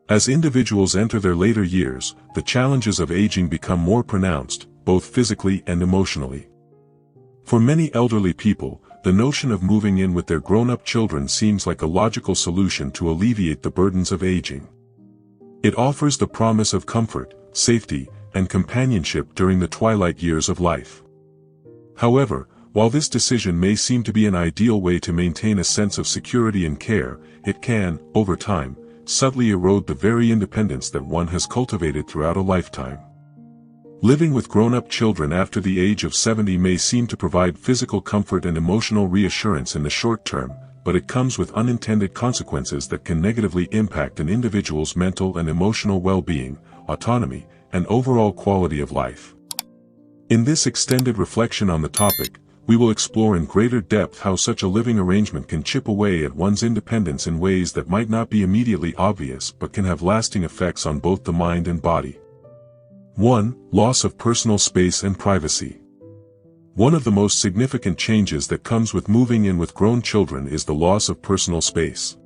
As individuals enter their later years, the challenges of aging become more pronounced, both physically and emotionally. For many elderly people, the notion of moving in with their grown-up children seems like a logical solution to alleviate the burdens of aging. It offers the promise of comfort, safety, and companionship during the twilight years of life. However, while this decision may seem to be an ideal way to maintain a sense of security and care, it can, over time, subtly erode the very independence that one has cultivated throughout a lifetime. Living with grown-up children after the age of 70 may seem to provide physical comfort and emotional reassurance in the short term, but it comes with unintended consequences that can negatively impact an individual's mental and emotional well-being, autonomy, and overall quality of life. In this extended reflection on the topic, we will explore in greater depth how such a living arrangement can chip away at one's independence in ways that might not be immediately obvious but can have lasting effects on both the mind and body. 1. Loss of personal space and privacy. One of the most significant changes that comes with moving in with grown children is the loss of personal space.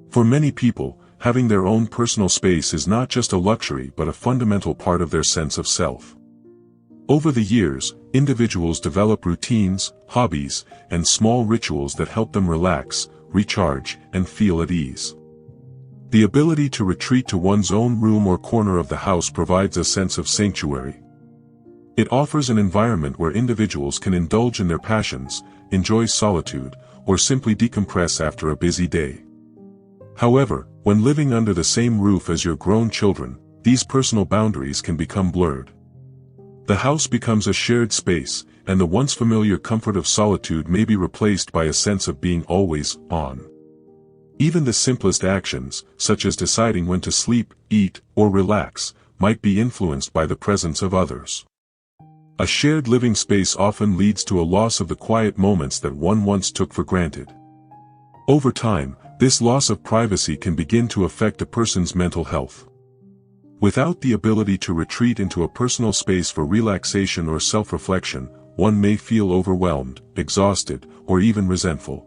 For many people, having their own personal space is not just a luxury but a fundamental part of their sense of self. Over the years, individuals develop routines, hobbies, and small rituals that help them relax, recharge, and feel at ease. The ability to retreat to one's own room or corner of the house provides a sense of sanctuary. It offers an environment where individuals can indulge in their passions, enjoy solitude, or simply decompress after a busy day. However, when living under the same roof as your grown children, these personal boundaries can become blurred. The house becomes a shared space, and the once familiar comfort of solitude may be replaced by a sense of being always on. Even the simplest actions, such as deciding when to sleep, eat, or relax, might be influenced by the presence of others. A shared living space often leads to a loss of the quiet moments that one once took for granted. Over time, this loss of privacy can begin to affect a person's mental health. Without the ability to retreat into a personal space for relaxation or self-reflection, one may feel overwhelmed, exhausted, or even resentful.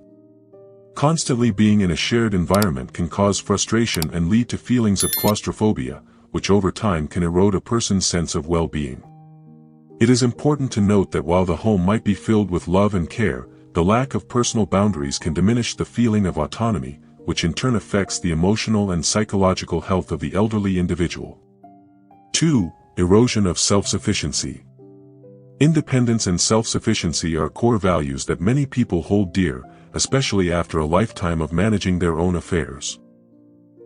Constantly being in a shared environment can cause frustration and lead to feelings of claustrophobia, which over time can erode a person's sense of well-being. It is important to note that while the home might be filled with love and care, the lack of personal boundaries can diminish the feeling of autonomy, which in turn affects the emotional and psychological health of the elderly individual. 2. Erosion of self-sufficiency. Independence and self-sufficiency are core values that many people hold dear, especially after a lifetime of managing their own affairs.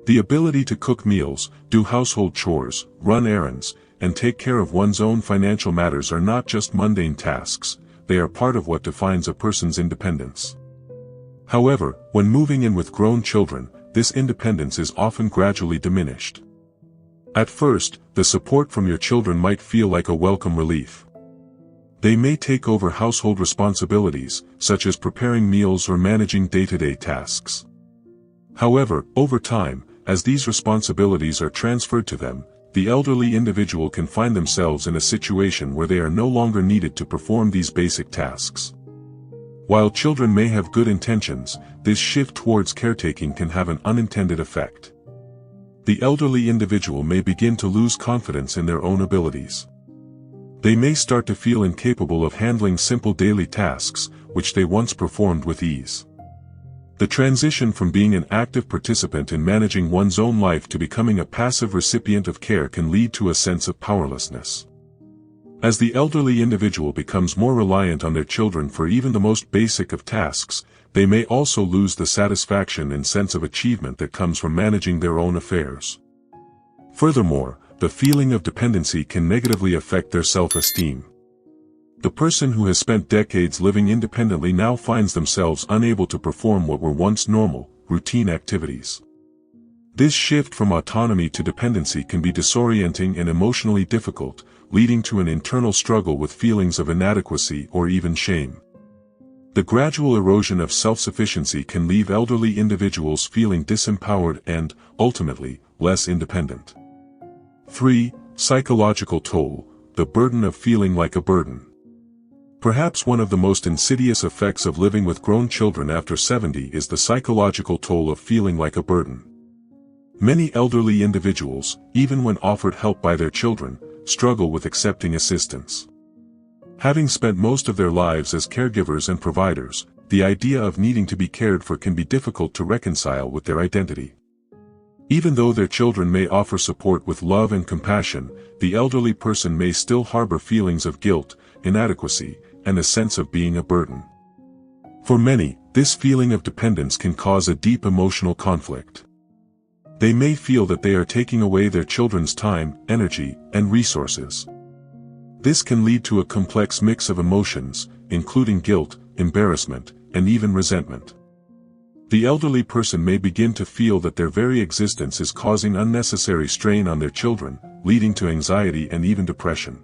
The ability to cook meals, do household chores, run errands, and take care of one's own financial matters are not just mundane tasks, they are part of what defines a person's independence. However, when moving in with grown children, this independence is often gradually diminished. At first, the support from your children might feel like a welcome relief. They may take over household responsibilities, such as preparing meals or managing day-to-day tasks. However, over time, as these responsibilities are transferred to them, the elderly individual can find themselves in a situation where they are no longer needed to perform these basic tasks. While children may have good intentions, this shift towards caretaking can have an unintended effect. The elderly individual may begin to lose confidence in their own abilities. They may start to feel incapable of handling simple daily tasks, which they once performed with ease. The transition from being an active participant in managing one's own life to becoming a passive recipient of care can lead to a sense of powerlessness. As the elderly individual becomes more reliant on their children for even the most basic of tasks, they may also lose the satisfaction and sense of achievement that comes from managing their own affairs. Furthermore, the feeling of dependency can negatively affect their self-esteem. The person who has spent decades living independently now finds themselves unable to perform what were once normal, routine activities. This shift from autonomy to dependency can be disorienting and emotionally difficult, leading to an internal struggle with feelings of inadequacy or even shame. The gradual erosion of self-sufficiency can leave elderly individuals feeling disempowered and, ultimately, less independent. 3. Psychological toll, the burden of feeling like a burden. Perhaps one of the most insidious effects of living with grown children after 70 is the psychological toll of feeling like a burden. Many elderly individuals, even when offered help by their children, struggle with accepting assistance. Having spent most of their lives as caregivers and providers, the idea of needing to be cared for can be difficult to reconcile with their identity. Even though their children may offer support with love and compassion, the elderly person may still harbor feelings of guilt, inadequacy, and a sense of being a burden. For many, this feeling of dependence can cause a deep emotional conflict. They may feel that they are taking away their children's time, energy, and resources. This can lead to a complex mix of emotions, including guilt, embarrassment, and even resentment. The elderly person may begin to feel that their very existence is causing unnecessary strain on their children, leading to anxiety and even depression.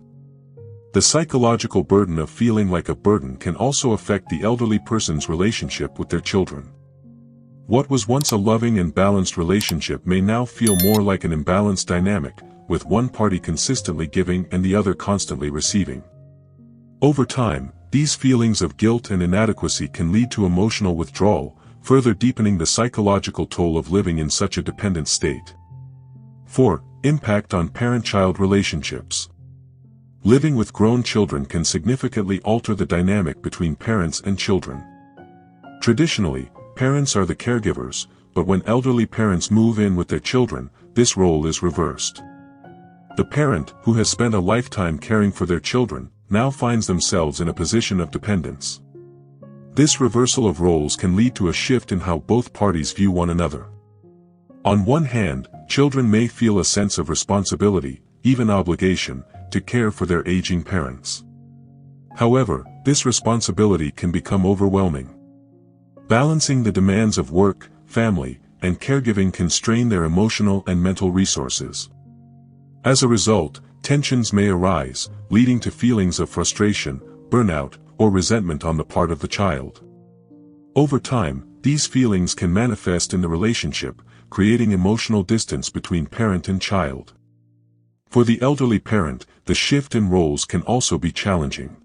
The psychological burden of feeling like a burden can also affect the elderly person's relationship with their children. What was once a loving and balanced relationship may now feel more like an imbalanced dynamic, with one party consistently giving and the other constantly receiving. Over time, these feelings of guilt and inadequacy can lead to emotional withdrawal, further deepening the psychological toll of living in such a dependent state. 4. Impact on parent-child relationships. Living with grown children can significantly alter the dynamic between parents and children. Traditionally, parents are the caregivers, but when elderly parents move in with their children, this role is reversed. The parent, who has spent a lifetime caring for their children, now finds themselves in a position of dependence. This reversal of roles can lead to a shift in how both parties view one another. On one hand, children may feel a sense of responsibility, even obligation, to care for their aging parents. However, this responsibility can become overwhelming. Balancing the demands of work, family, and caregiving can strain their emotional and mental resources. As a result, tensions may arise, leading to feelings of frustration, burnout, or resentment on the part of the child. Over time, these feelings can manifest in the relationship, creating emotional distance between parent and child. For the elderly parent, the shift in roles can also be challenging.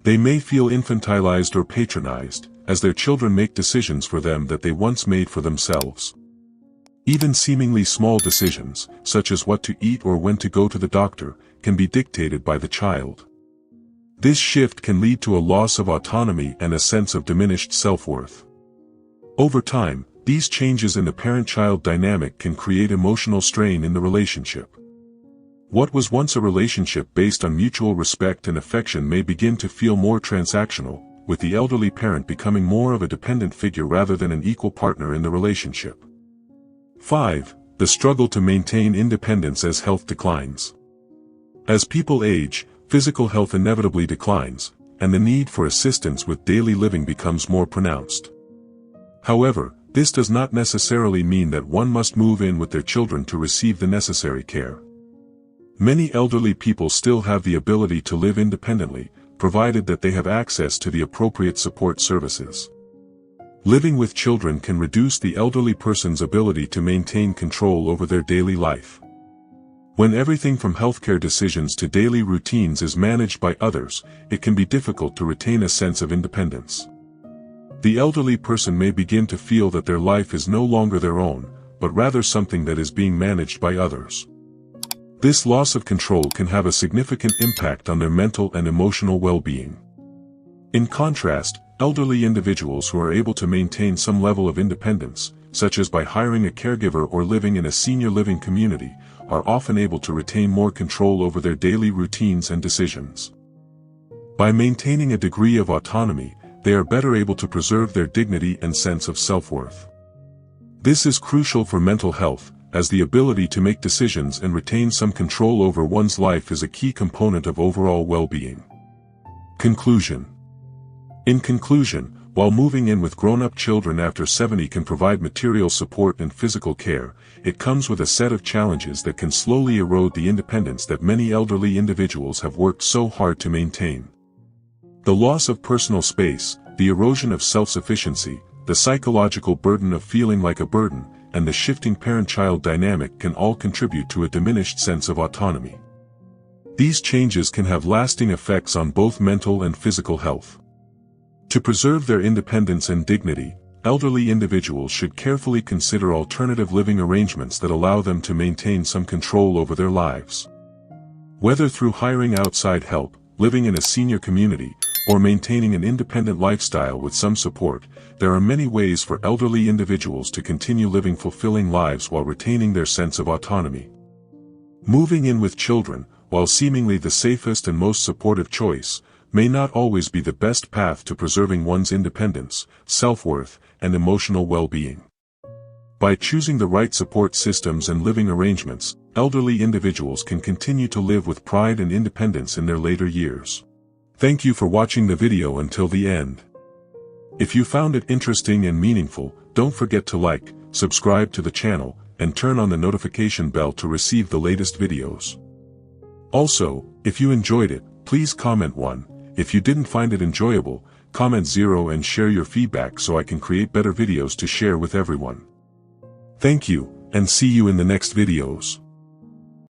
They may feel infantilized or patronized, as their children make decisions for them that they once made for themselves. Even seemingly small decisions, such as what to eat or when to go to the doctor, can be dictated by the child. This shift can lead to a loss of autonomy and a sense of diminished self-worth. Over time, these changes in the parent-child dynamic can create emotional strain in the relationship. What was once a relationship based on mutual respect and affection may begin to feel more transactional, with the elderly parent becoming more of a dependent figure rather than an equal partner in the relationship. 5. The struggle to maintain independence as health declines. As people age, physical health inevitably declines, and the need for assistance with daily living becomes more pronounced. However, this does not necessarily mean that one must move in with their children to receive the necessary care. Many elderly people still have the ability to live independently, provided that they have access to the appropriate support services. Living with children can reduce the elderly person's ability to maintain control over their daily life. When everything from healthcare decisions to daily routines is managed by others, it can be difficult to retain a sense of independence. The elderly person may begin to feel that their life is no longer their own, but rather something that is being managed by others. This loss of control can have a significant impact on their mental and emotional well-being. In contrast, elderly individuals who are able to maintain some level of independence, such as by hiring a caregiver or living in a senior living community, are often able to retain more control over their daily routines and decisions. By maintaining a degree of autonomy, they are better able to preserve their dignity and sense of self-worth. This is crucial for mental health, as the ability to make decisions and retain some control over one's life is a key component of overall well-being. Conclusion. In conclusion, while moving in with grown-up children after 70 can provide material support and physical care, it comes with a set of challenges that can slowly erode the independence that many elderly individuals have worked so hard to maintain. The loss of personal space, the erosion of self-sufficiency, the psychological burden of feeling like a burden, and the shifting parent-child dynamic can all contribute to a diminished sense of autonomy. These changes can have lasting effects on both mental and physical health. To preserve their independence and dignity, elderly individuals should carefully consider alternative living arrangements that allow them to maintain some control over their lives. Whether through hiring outside help, living in a senior community, or maintaining an independent lifestyle with some support, there are many ways for elderly individuals to continue living fulfilling lives while retaining their sense of autonomy. Moving in with children, while seemingly the safest and most supportive choice, may not always be the best path to preserving one's independence, self-worth, and emotional well-being. By choosing the right support systems and living arrangements, elderly individuals can continue to live with pride and independence in their later years. Thank you for watching the video until the end. If you found it interesting and meaningful, don't forget to like, subscribe to the channel, and turn on the notification bell to receive the latest videos. Also, if you enjoyed it, please comment 1. If you didn't find it enjoyable, comment 0 and share your feedback so I can create better videos to share with everyone. Thank you, and see you in the next videos.